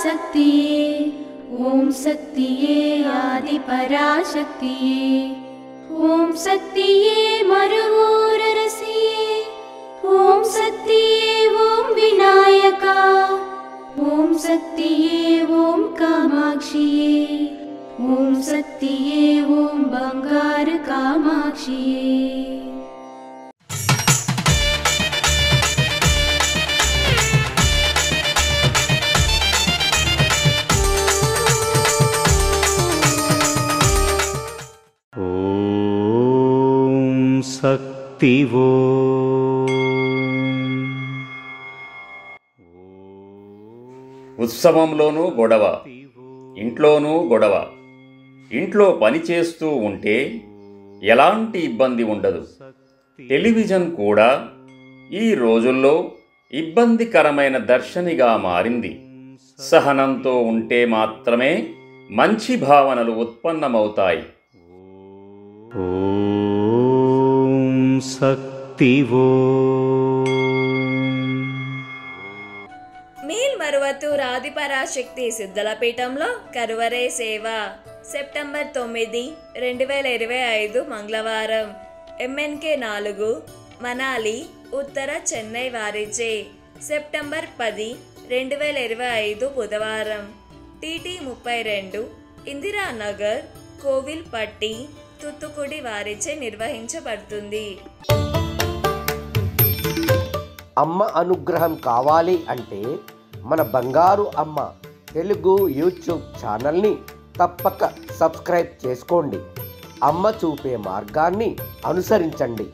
पराशक्तिये ॐ शक्तिये आदिपराशक्तिये ॐ शक्तिये मरुवोररसिये ॐ शक्तिये ॐ विनायका ॐ शक्तिये ॐ कामाक्षिये ॐ शक्तिये ॐ बंगार कामाक्षिये। శక్తివో ఉత్సవంలోనూ గొడవ, ఇంట్లోనూ గొడవ. ఇంట్లో పని చేస్తూ ఉంటే ఎలాంటి ఇబ్బంది ఉండదు. టెలివిజన్ కూడా ఈ రోజుల్లో ఇబ్బందికరమైన దర్శనిగా మారింది. సహనంతో ఉంటే మాత్రమే మంచి భావనలు ఉత్పన్నమవుతాయి. శక్తివో మేల్మరువత్తూర్ ఆదిపరాశక్తి సిద్ధల పీఠంలో కరువరే సేవ సెప్టెంబర్ 9, 2025 మంగళవారం MNK 4 మనాలి ఉత్తర చెన్నై వారిచే. సెప్టెంబర్ 10, 2025 బుధవారం TT 32 ఇందిరానగర్ కోవిల్పట్టి తుత్తుకుడి వారిచే నిర్వహించబడుతుంది. అమ్మ అనుగ్రహం కావాలి అంటే మన బంగారు అమ్మ తెలుగు యూట్యూబ్ ఛానల్ని తప్పక సబ్స్క్రైబ్ చేసుకోండి. అమ్మ చూపే మార్గాన్ని అనుసరించండి.